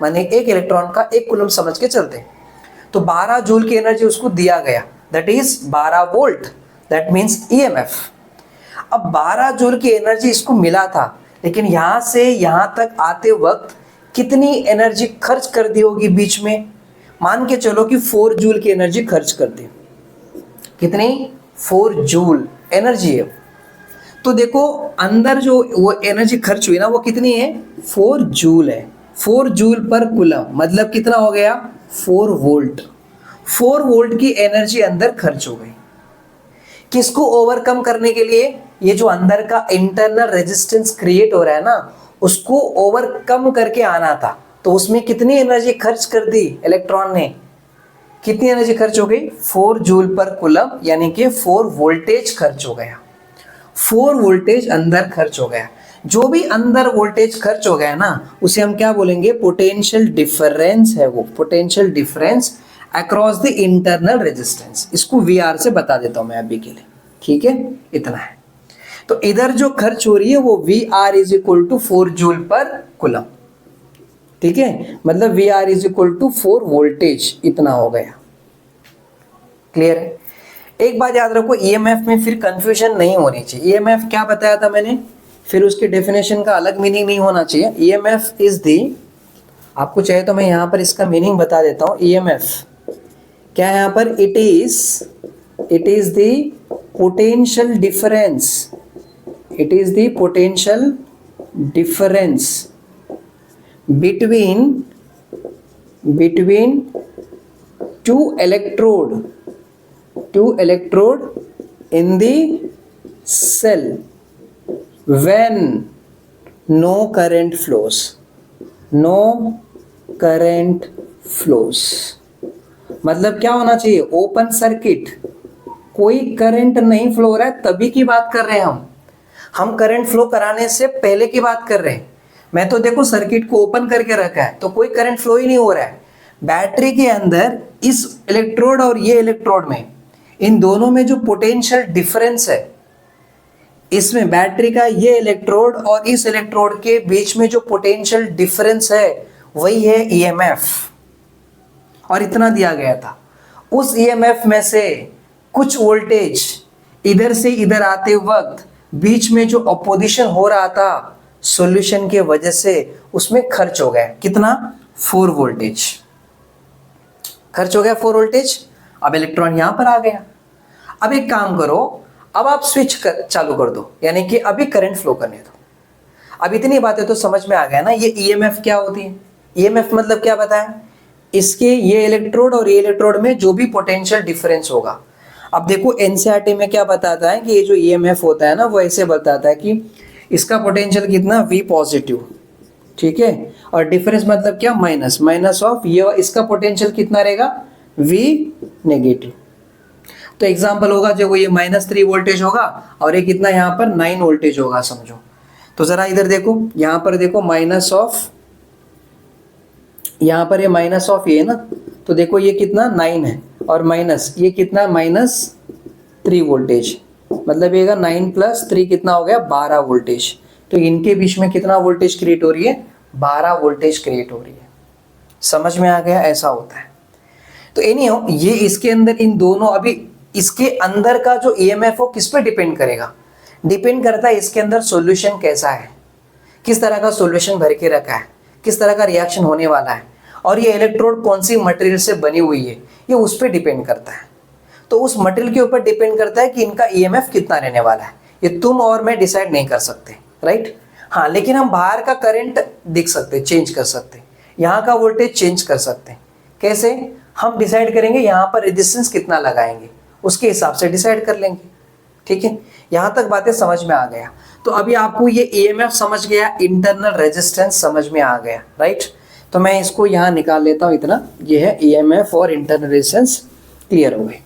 माने एक इलेक्ट्रॉन का 1 कूलम समझ के चलते। तो 12 जूल की एनर्जी उसको दिया गया, that is 12 volt, that means EMF. अब 12 जूल की एनर्जी इसको मिला था, लेकिन यहां से यहां तक आते वक्त कितनी एनर्जी खर्च कर दी होगी बीच में? मान के चलो कि 4 जूल की एनर्जी खर्च कर दी। कितनी? 4 जूल एनर्जी है। तो देखो अंदर जो वो एनर्जी खर्च हुई ना, वो कितनी है? 4 जूल है। 4 जूल पर कूलम मतलब कितना हो गया? 4 वोल्ट। 4 वोल्ट की एनर्जी अंदर खर्च हो गई। किसको ओवरकम करने के लिए? ये जो अंदर का इंटरनल रेजिस्टेंस क्रिएट हो रहा है ना, उसको ओवरकम करके आना था। तो उसमें कितनी एनर्जी खर्च कर दी इलेक्ट्रॉन ने? कितनी एनर्जी खर्च हो गई? 4 जूल पर कूलम, यानी कि 4 वोल्टेज खर्च हो गया। 4 वोल्टेज अंदर खर्च हो गया। जो भी अंदर वोल्टेज खर्च हो गया ना, उसे हम क्या बोलेंगे? पोटेंशियल डिफरेंस है वो, potential difference across the internal resistance. इसको वीआर से बता देता हूं मैं अभी के लिए, ठीक है? इतना है। तो इधर जो खर्च हो रही है वो V R is equal to 4 joule per coulomb, ठीक है? मतलब V R is equal to 4 voltage, इतना हो गया। क्लियर है? एक बात याद रखो, ईएमएफ में फिर कंफ्यूजन नहीं होनी चाहिए। ईएमएफ क्या बताया था मैंने? फिर उसके डेफिनेशन का अलग मीनिंग नहीं होना चाहिए। ईएमएफ इज दी, आपको चाहे तो मैं यहां पर इसका मीनिंग बता देता हूं। ईएमएफ क्या है यहां पर? It is the potential difference, it is the potential difference between two electrode in the cell when no current flows, no current flows। मतलब क्या होना चाहिए? ओपन सर्किट, कोई करंट नहीं फ्लो हो रहा है तभी की बात कर रहे हैं हम करंट फ्लो कराने से पहले की बात कर रहे हैं। मैं तो देखो सर्किट को ओपन करके रखा है तो कोई करंट फ्लो ही नहीं हो रहा है। बैटरी के अंदर इस इलेक्ट्रोड और ये इलेक्ट्रोड में इन दोनों में जो पोटेंशियल डिफरेंस है, इसमें बैटरी का ये इलेक्ट्रोड और इस इलेक्ट्रोड के बीच में जो पोटेंशियल डिफरेंस है वही है ईएमएफ, और इतना दिया गया था। उस ईएमएफ में से कुछ वोल्टेज इधर से इधर आते वक्त बीच में जो अपोजिशन हो रहा था सॉल्यूशन के वजह से उसमें खर्च हो गया। कितना? 4 वोल्टेज खर्च हो गया, 4 वोल्टेज। अब इलेक्ट्रॉन यहां पर आ गया। अब एक काम करो, अब आप स्विच चालू कर दो, यानी कि अभी करंट फ्लो करने दो। अब इतनी बातें तो समझ में आ गया ना, ये ईएमएफ क्या होती है। ईएमएफ मतलब क्या बताएं? इसके ये इलेक्ट्रोड और ये इलेक्ट्रोड में जो भी पोटेंशियल डिफरेंस होगा। अब देखो एनसीईआरटी में क्या बताता है कि ये जो ईएमएफ होता है ना, वो ऐसे बताता है कि इसका पोटेंशियल कितना, V पॉजिटिव, ठीक है, और डिफरेंस मतलब क्या, माइनस, माइनस ऑफ ये, इसका पोटेंशियल कितना रहेगा, V नेगेटिव। तो एग्जांपल होगा जो ये -3 वोल्टेज होगा और ये कितना यहाँ पर 9 वोल्टेज होगा समझो। तो जरा इधर देखो, यहाँ पर देखो माइनस ऑफ, यहाँ पर ये माइनस ऑफ ये ना, तो देखो ये कितना 9 है और माइनस ये कितना -3 वोल्टेज, मतलब ये 9 + 3 कितना हो गया, 12 वोल्टेज। तो इनके बीच में कितना वोल्टेज क्रिएट हो रही है, 12 वोल्टेज क्रिएट हो रही है। समझ में आ गया? ऐसा होता है। तो एनीहाउ ये इसके अंदर इन दोनों, अभी इसके अंदर का जो ईएमएफ हो किस पे डिपेंड करेगा, डिपेंड करता है इसके अंदर सॉल्यूशन कैसा है, किस तरह का सॉल्यूशन भर के रखा है, किस तरह का रिएक्शन होने वाला है, और ये इलेक्ट्रोड कौन सी मटेरियल से बनी हुई है, ये उस पर डिपेंड करता है। तो उस मटेरियल के ऊपर डिपेंड करता है कि इनका ईएमएफ कितना रहने वाला है। ये तुम और मैं डिसाइड नहीं कर सकते, राइट? हाँ, लेकिन हम बाहर का करंट देख सकते, चेंज कर सकते, यहाँ का वोल्टेज चेंज कर सकते हैं। कैसे? हम डिसाइड करेंगे यहाँ पर रेजिस्टेंस कितना लगाएंगे, उसके हिसाब से डिसाइड कर लेंगे। ठीक है, यहाँ तक बातें समझ में आ गया। तो अभी आपको ये ईएमएफ समझ गया, इंटरनल रेजिस्टेंस समझ में आ गया, राइट? तो मैं इसको यहाँ निकाल लेता हूँ, इतना ये है ईएमएफ और इंटरनल रेजिस्टेंस क्लियर हो गए।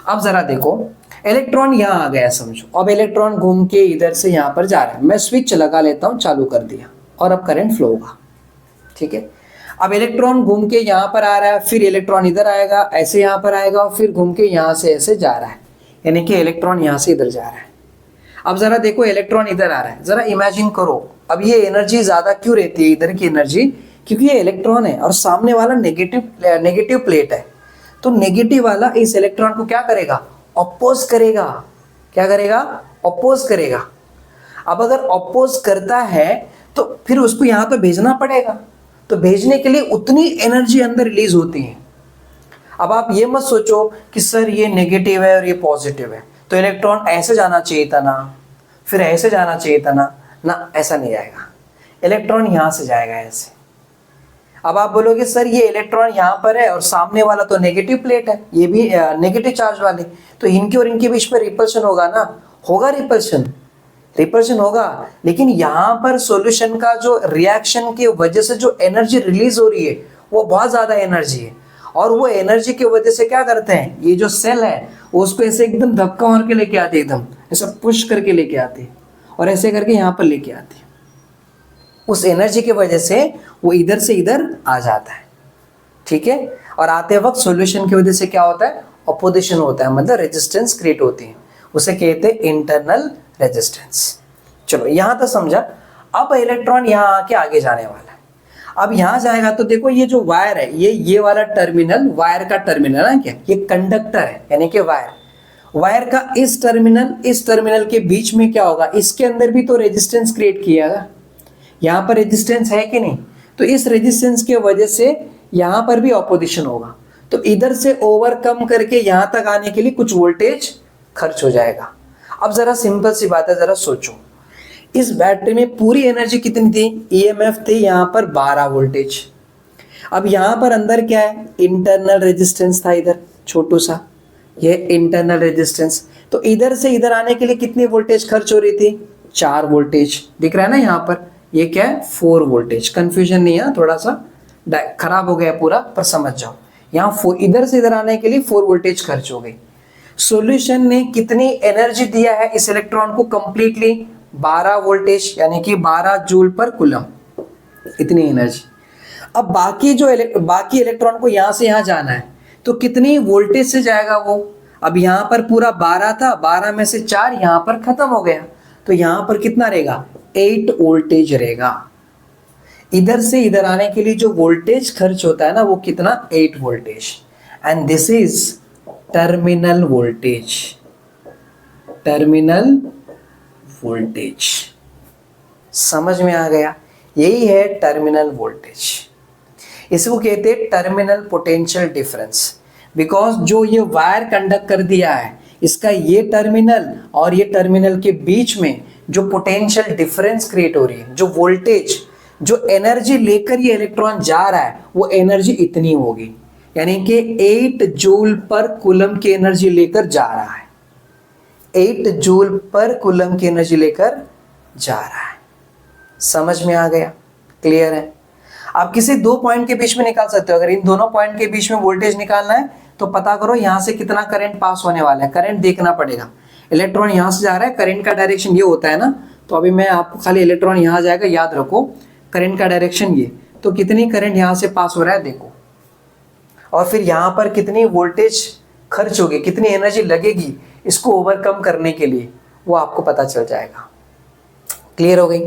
अब जरा देखो, इलेक्ट्रॉन यहाँ आ गया समझो। अब इलेक्ट्रॉन घूम के इधर से यहाँ पर जा रहा है। मैं स्विच लगा लेता हूँ, चालू कर दिया और अब करंट फ्लो होगा। ठीक है, अब इलेक्ट्रॉन घूम के यहाँ पर आ रहा है, फिर इलेक्ट्रॉन इधर आएगा, ऐसे यहाँ पर आएगा और फिर घूम के यहाँ से ऐसे जा रहा है, यानी कि इलेक्ट्रॉन यहाँ से इधर जा रहा है। अब जरा देखो, इलेक्ट्रॉन इधर आ रहा है, जरा इमेजिन करो, अब ये एनर्जी ज्यादा क्यों रहती है इधर की एनर्जी, क्योंकि ये इलेक्ट्रॉन है और सामने वाला नेगेटिव प्लेट है। तो नेगेटिव वाला इस इलेक्ट्रॉन को क्या करेगा, अपोज करेगा। क्या करेगा, अपोज करेगा। अब अगर अपोज करता है तो फिर उसको यहाँ तो भेजना पड़ेगा, तो भेजने के लिए उतनी एनर्जी अंदर रिलीज होती है। अब आप ये मत सोचो कि सर ये नेगेटिव है और ये पॉजिटिव है, तो इलेक्ट्रॉन ऐसे जाना चाहिए था ना, फिर ऐसे जाना चाहिए था ना, ना ऐसा नहीं जाएगा, इलेक्ट्रॉन यहाँ से जाएगा ऐसे। अब आप बोलोगे सर ये इलेक्ट्रॉन यहाँ पर है और सामने वाला तो नेगेटिव प्लेट है, ये भी नेगेटिव चार्ज वाले, तो इनके और इनके बीच में रिपल्शन होगा ना, होगा रिपल्शन होगा। लेकिन यहाँ पर सॉल्यूशन का जो रिएक्शन की वजह से जो एनर्जी रिलीज हो रही है वो बहुत ज्यादा एनर्जी है, और वो एनर्जी की वजह से क्या करते हैं, ये जो सेल है उसको ऐसे एकदम धक्का मार के लेके आते, एकदम ऐसा पुश करके लेके आते और ऐसे करके यहाँ पर लेके आते। उस एनर्जी की वजह से वो इधर से इधर आ जाता है। ठीक है, और आते वक्त सॉल्यूशन की वजह से क्या होता है, अपोजिशन होता है, मतलब रेजिस्टेंस क्रिएट होती है, उसे कहते हैं इंटरनल रेजिस्टेंस। चलो यहाँ तक समझा। अब इलेक्ट्रॉन यहाँ आके आगे जाने वाला है। अब यहाँ जाएगा तो देखो ये जो वायर है, ये वाला टर्मिनल, वायर का टर्मिनल है क्या, ये कंडक्टर है, यानी कि वायर का इस टर्मिनल के बीच में क्या होगा, इसके अंदर भी तो रेजिस्टेंस क्रिएट किया, यहाँ पर रेजिस्टेंस है कि नहीं, तो इस रेजिस्टेंस के वजह से यहाँ पर भी ऑपोजिशन होगा, तो इधर से ओवरकम करके यहाँ तक आने के लिए कुछ वोल्टेज खर्च हो जाएगा। अब जरा सिंपल सी बात है, जरा सोचो, इस बैटरी में पूरी एनर्जी कितनी थी, ईएमएफ थी यहाँ पर 12 वोल्टेज। अब यहाँ पर अंदर क्या है, इंटरनल रेजिस्टेंस था, इधर छोटू सा ये इंटरनल रेजिस्टेंस, तो इधर से इधर आने के लिए कितनी वोल्टेज खर्च हो रही थी, 4 वोल्टेज। दिख रहा है ना यहाँ पर, ये क्या है, 4 वोल्टेज। कंफ्यूजन नहीं है, थोड़ा सा खराब हो गया पूरा, पर समझ जाओ, यहाँ इधर से इधर आने के लिए 4 वोल्टेज खर्च हो गई। सॉल्यूशन ने कितनी एनर्जी दिया है इस इलेक्ट्रॉन को, कंप्लीटली 12 वोल्टेज, यानी कि 12 जूल पर कूलम, इतनी एनर्जी। अब बाकी इलेक्ट्रॉन को यहाँ से यहाँ जाना है, तो कितनी वोल्टेज से जाएगा वो, अब यहाँ पर पूरा 12 था, 12 में से 4 यहाँ पर खत्म हो गया, तो यहाँ पर कितना रहेगा, 8 वोल्टेज रहेगा। इधर से इधर आने के लिए जो वोल्टेज खर्च होता है ना, वो कितना, 8 voltage. And this is terminal voltage, terminal voltage. समझ में आ गया, यही है टर्मिनल वोल्टेज। इसको कहते हैं टर्मिनल पोटेंशियल डिफरेंस, बिकॉज जो ये वायर कंडक्ट कर दिया है, इसका ये टर्मिनल और ये टर्मिनल के बीच में जो पोटेंशियल डिफरेंस क्रिएट हो रही है, जो वोल्टेज, जो एनर्जी लेकर ये इलेक्ट्रॉन जा रहा है, वो एनर्जी इतनी होगी, यानी कि 8 जूल पर कूलम की एनर्जी लेकर जा रहा है, 8 जूल पर कूलम की एनर्जी लेकर जा रहा है। समझ में आ गया, क्लियर है। आप किसी दो पॉइंट के बीच में निकाल सकते हो। अगर इन दोनों पॉइंट के बीच में वोल्टेज निकालना है तो पता करो यहां से कितना करंट पास होने वाला है, करंट देखना पड़ेगा। इलेक्ट्रॉन यहां से जा रहा है, करंट का डायरेक्शन ये होता है ना, तो अभी मैं आपको खाली इलेक्ट्रॉन यहां जाएगा, याद रखो करंट का डायरेक्शन ये, तो कितनी करंट यहां से पास हो रहा है देखो, और फिर यहां पर कितनी वोल्टेज खर्च होगी, कितनी एनर्जी लगेगी इसको ओवरकम करने के लिए, वो आपको पता चल जाएगा। क्लियर हो गई।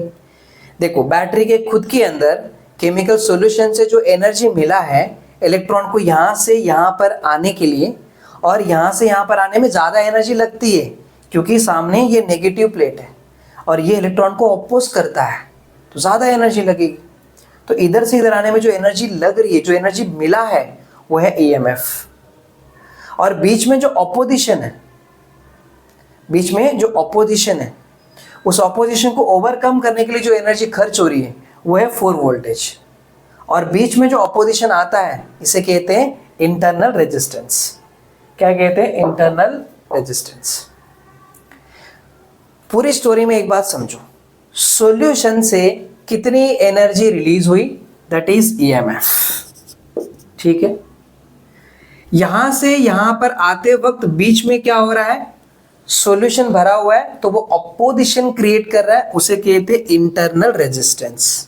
देखो बैटरी के खुद के अंदर केमिकल सॉल्यूशन से जो एनर्जी मिला है इलेक्ट्रॉन को यहाँ से यहाँ पर आने के लिए, और यहाँ से यहाँ पर आने में ज़्यादा एनर्जी लगती है क्योंकि सामने ये नेगेटिव प्लेट है और ये इलेक्ट्रॉन को अपोज करता है, तो ज़्यादा एनर्जी लगेगी। तो इधर से इधर आने में जो एनर्जी लग रही है, जो एनर्जी मिला है, वो है EMF। और बीच में जो ऑपोजिशन है, बीच में जो ऑपोजिशन है, उस ऑपोजिशन को ओवरकम करने के लिए जो एनर्जी खर्च हो रही है वो है 4 वोल्टेज। और बीच में जो ऑपोजिशन आता है इसे कहते हैं इंटरनल रेजिस्टेंस। क्या कहते हैं, इंटरनल रेजिस्टेंस। पूरी स्टोरी में एक बात समझो, सॉल्यूशन से कितनी एनर्जी रिलीज हुई, दैट इज EMF। ठीक है, यहां से यहां पर आते वक्त बीच में क्या हो रहा है, सॉल्यूशन भरा हुआ है, तो वो ऑपोजिशन क्रिएट कर रहा है, उसे कहते हैं इंटरनल रेजिस्टेंस।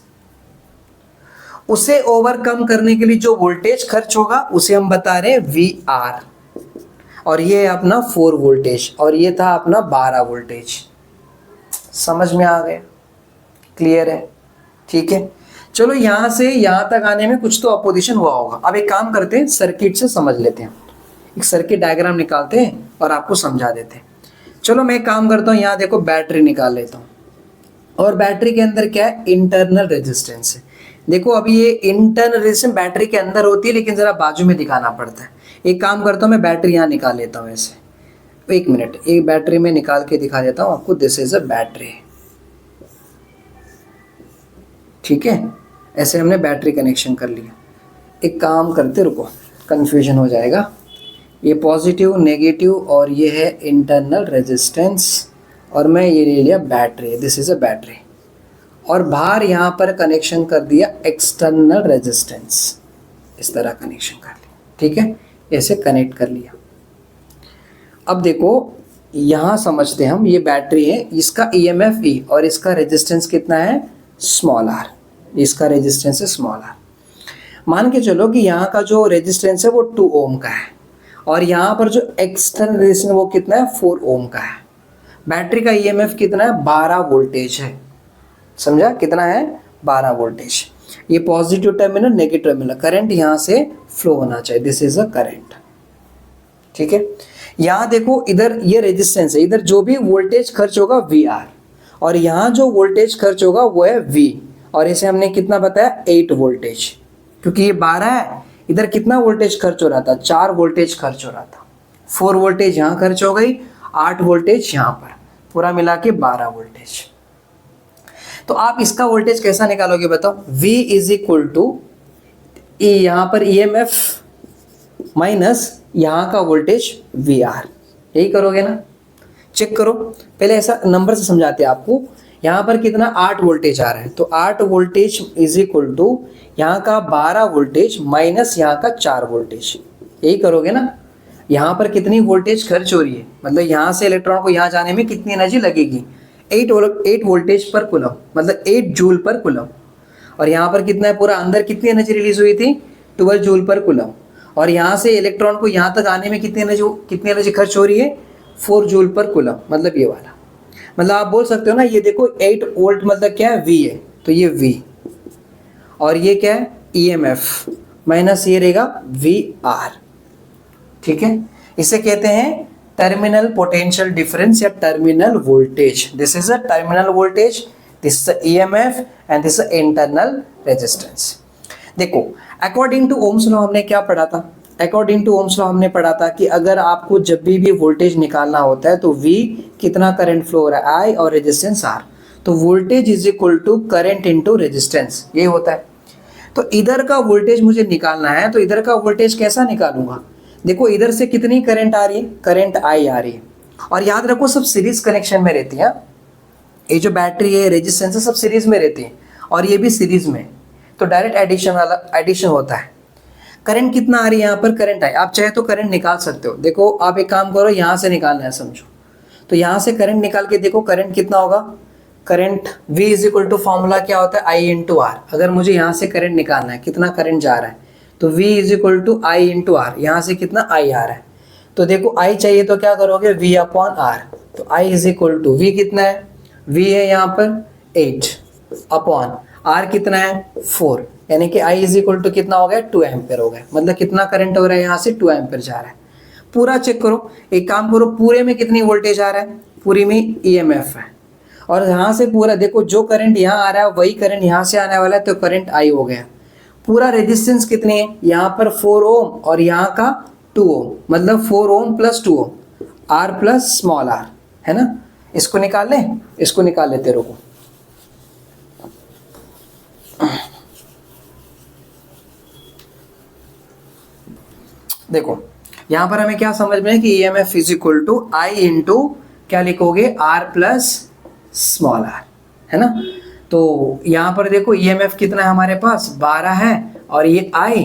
उसे ओवरकम करने के लिए जो वोल्टेज खर्च होगा उसे हम बता रहे हैं VR। और ये है अपना 4 वोल्टेज और ये था अपना 12 वोल्टेज। समझ में आ गया, क्लियर है। ठीक है, चलो यहां से यहां तक आने में कुछ तो अपोजिशन हुआ होगा। अब एक काम करते हैं, सर्किट से समझ लेते हैं, एक सर्किट डायग्राम निकालते हैं और आपको समझा देते हैं। चलो मैं एक काम करता हूँ, यहाँ देखो बैटरी निकाल लेता हूँ, और बैटरी के अंदर क्या है, इंटरनल रेजिस्टेंस है। देखो अभी ये इंटरनल रेजिस्टेंस बैटरी के अंदर होती है, लेकिन जरा बाजू में दिखाना पड़ता है। एक काम करता हूँ, मैं बैटरी यहाँ निकाल लेता हूँ ऐसे। एक मिनट, एक बैटरी में निकाल के दिखा देता हूँ आपको। This is a battery. ठीक है, ऐसे हमने बैटरी कनेक्शन कर लिया। एक काम करते, रुको कंफ्यूजन हो जाएगा। ये पॉजिटिव नेगेटिव और ये है इंटरनल रेजिस्टेंस, और मैं ये ले लिया battery, this is a battery. और बाहर यहाँ पर कनेक्शन कर दिया एक्सटर्नल रेजिस्टेंस, इस तरह कनेक्शन कर लिया। ठीक है, ऐसे कनेक्ट कर लिया। अब देखो यहाँ समझते हैं हम, ये बैटरी है, इसका EMF E और इसका रेजिस्टेंस कितना है, स्मॉल r। इसका रेजिस्टेंस है स्मॉल r। मान के चलो कि यहाँ का जो रेजिस्टेंस है वो 2 ओम का है, और यहाँ पर जो एक्सटर्नल रेजिस्टेंस वो कितना है, 4 ओम का है। बैटरी का EMF कितना है, 12 वोल्टेज है। समझा, कितना है, 12 वोल्टेज। ये positive terminal, negative terminal, current यहाँ से फ्लो होना चाहिए, दिस इज अ करंट। ठीक है, यहाँ देखो इधर ये रेजिस्टेंस है, इधर जो भी वोल्टेज खर्च होगा VR, और यहाँ जो वोल्टेज खर्च होगा वो है V, और इसे हमने कितना बताया, 8 वोल्टेज। क्योंकि ये 12 है, इधर कितना वोल्टेज खर्च हो रहा था, 4 वोल्टेज खर्च हो रहा था। 4 वोल्टेज यहाँ खर्च हो गई, 8 वोल्टेज यहाँ पर, पूरा मिला के 12 वोल्टेज। तो आप इसका वोल्टेज कैसा निकालोगे बताओ, V इज इक्वल टू यहाँ पर EMF माइनस यहाँ का वोल्टेज VR। यही करोगे ना, चेक करो। पहले ऐसा नंबर से समझाते हैं आपको। यहाँ पर कितना, 8 वोल्टेज आ रहा है, तो 8 वोल्टेज इज इक्वल टू यहाँ का 12 वोल्टेज माइनस यहाँ का 4 वोल्टेज। यही करोगे ना। यहाँ पर कितनी वोल्टेज खर्च हो रही है, मतलब यहाँ से इलेक्ट्रॉन को यहाँ जाने में कितनी एनर्जी लगेगी, 8 वोल्टेज पर कूलम, मतलब 8 जूल पर कूलम। और यहाँ पर कितना है, पूरा अंदर कितनी एनर्जी रिलीज हुई थी, 12 जूल पर कूलम। और यहाँ से इलेक्ट्रॉन को यहाँ तक आने में कितनी एनर्जी खर्च हो रही है, 4 जूल पर कूलम, मतलब ये वाला। मतलब आप बोल सकते हो ना, ये देखो 8 वोल्ट मतलब क्या है, V है, तो ये V, और ये क्या है, EMF, माइनस ये रहेगा VR, ठीक है। इसे कहते हैं टर्मिनल पोटेंशियल डिफरेंस या terminal voltage. This is a terminal voltage, this is a EMF and this is a internal resistance. देखो अकॉर्डिंग टू ओम्स लॉ हमने क्या पढ़ा था, अकॉर्डिंग टू ओम्स लॉ हमने पढ़ा था कि अगर आपको जब भी वोल्टेज निकालना होता है तो V कितना करंट फ्लो हो रहा है, I, और रेजिस्टेंस R, तो voltage is equal to current into resistance, ये होता है। तो इधर का वोल्टेज मुझे निकालना है, तो इधर का वोल्टेज कैसा निकालूंगा, देखो इधर से कितनी करंट आ रही है, करंट I आ रही है, और याद रखो सब सीरीज कनेक्शन में रहती है। ये जो बैटरी है, रेजिस्टेंस है, सब सीरीज में रहती है, और ये भी सीरीज में, तो डायरेक्ट एडिशन होता है। करंट कितना आ रही है यहाँ पर, करंट आई, आप चाहे तो करंट निकाल सकते हो। देखो आप एक काम करो, यहाँ से निकालना है समझो, तो यहाँ से करंट निकाल के देखो करंट कितना होगा, current V is equal to formula क्या होता है, I इंटू आर। अगर मुझे यहाँ से करंट निकालना है, कितना करंट जा रहा है, तो V is equal to I into R, यहाँ से कितना I आ रहा है, तो देखो I चाहिए तो क्या करोगे, V अपॉन R, तो I is equal to V कितना है, V है यहाँ पर 8 अपॉन R कितना है 4, यानी कि I इज इक्वल टू कितना हो गया, 2 एम्पेयर हो गया। मतलब कितना करंट हो रहा है, यहाँ से 2 एम्पेयर जा रहा है। पूरा चेक करो, एक काम करो, पूरे में कितनी वोल्टेज आ रहा है, पूरी में EMF है, और यहाँ से पूरा देखो जो करंट यहाँ आ रहा है वही करंट यहाँ से आने वाला है, तो करंट I हो गया। पूरा रेजिस्टेंस कितनी है, यहाँ पर 4 ओम और यहाँ का 2 ओम, मतलब 4 ओम प्लस 2 ओम, R प्लस स्मॉल r, है ना। इसको निकाल लें, इसको निकाल लेते रुको। देखो यहाँ पर हमें क्या समझ में है कि EMF is equal to I into क्या लिखोगे, R प्लस स्मॉल r, है ना। तो यहाँ पर देखो EMF कितना है हमारे पास, 12 है, और ये I,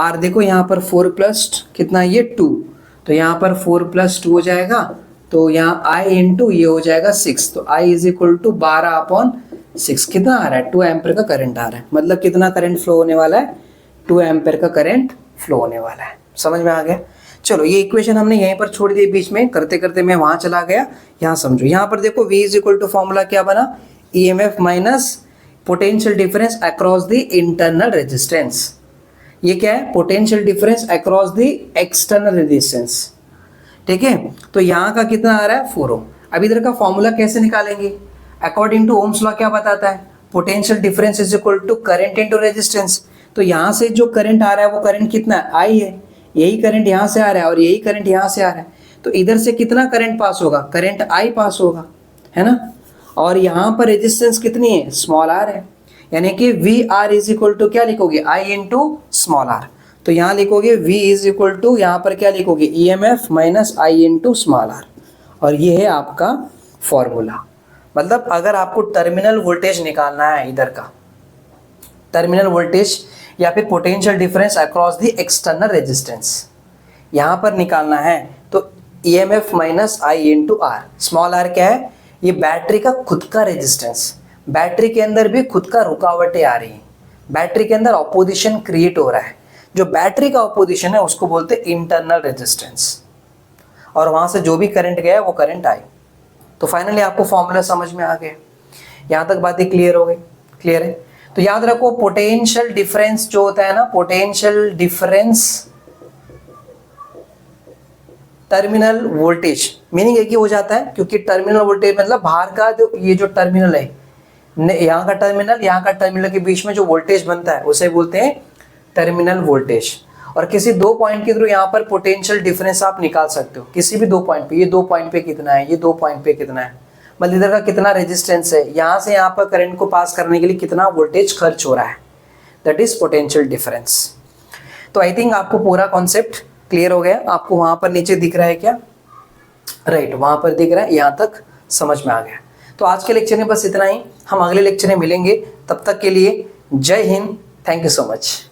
R देखो यहाँ पर 4 प्लस कितना, ये 2, तो यहाँ पर 4 प्लस 2 हो जाएगा, तो यहाँ I इंटू ये हो जाएगा 6, तो I is equal to 12 upon 6, कितना आ रहा है, 2 एम्पेयर का करंट आ रहा है। मतलब कितना करंट फ्लो होने वाला है, 2 एम्पेयर का करंट फ्लो होने वाला है। समझ में आ गया। चलो ये इक्वेशन हमने यहीं पर छोड़ दी, बीच में करते करते मैं वहां चला गया। यहाँ समझो, यहाँ पर देखो V is equal to formula क्या बना, EMF minus potential difference across the internal resistance. ये क्या है, potential difference across the external resistance, ठीक है। तो यहाँ का कितना आ रहा है, 4 ओम। अब इधर का फॉर्मूला कैसे निकालेंगे, अकॉर्डिंग टू ओम्स लॉ क्या बताता है, potential difference is equal to current into resistance. तो यहाँ से जो करंट आ रहा है वो करंट कितना है, I है, यही करंट यहाँ से आ रहा है और यही करंट यहाँ से आ रहा है, तो इधर से कितना करंट पास होगा, करंट I पास होगा, है ना। और यहाँ पर रेजिस्टेंस कितनी है, स्मॉल r है, यानी कि VR इज इक्वल टू क्या लिखोगे, I इंटू स्मॉल r। तो यहाँ लिखोगे V इज इक्वल टू, यहाँ पर क्या लिखोगे, EMF minus I into small r, और ये है आपका फॉर्मूला। मतलब अगर आपको टर्मिनल वोल्टेज निकालना है, इधर का टर्मिनल वोल्टेज या फिर potential difference across the external resistance यहाँ पर निकालना है, तो EMF minus I into R। Small r क्या है, ये बैटरी का खुद का रेजिस्टेंस, बैटरी के अंदर भी खुद का रुकावटें आ रही हैं, बैटरी के अंदर ऑपोजिशन क्रिएट हो रहा है, जो बैटरी का ऑपोजिशन है उसको बोलते हैं इंटरनल रेजिस्टेंस, और वहाँ से जो भी करंट गया वो करंट आई। तो फाइनली आपको फॉर्मूला समझ में आ गया, यहाँ तक बातें क्लियर हो गई, क्लियर है। तो याद रखो पोटेंशियल डिफरेंस जो होता है ना, potential difference terminal voltage, meaning एक ही हो जाता है, क्योंकि टर्मिनल वोल्टेज मतलब बाहर का जो ये जो टर्मिनल है, यहाँ का टर्मिनल के बीच में जो वोल्टेज बनता है उसे बोलते हैं टर्मिनल वोल्टेज। और किसी 2 पॉइंट के थ्रू यहाँ पर पोटेंशियल डिफरेंस आप निकाल सकते हो, किसी भी 2 पॉइंट पे, ये 2 पॉइंट पे कितना है, ये 2 पॉइंट पे कितना है, मतलब इधर का कितना रेजिस्टेंस है, यहाँ से यहाँ पर करंट को पास करने के लिए कितना वोल्टेज खर्च हो रहा है, दैट इज पोटेंशियल डिफरेंस। तो आई थिंक आपको पूरा कॉन्सेप्ट क्लियर हो गया। आपको वहाँ पर नीचे दिख रहा है क्या, राइट, वहाँ पर दिख रहा है, यहाँ तक समझ में आ गया। तो आज के लेक्चर में बस इतना ही, हम अगले लेक्चर में मिलेंगे, तब तक के लिए जय Hind, thank you so much.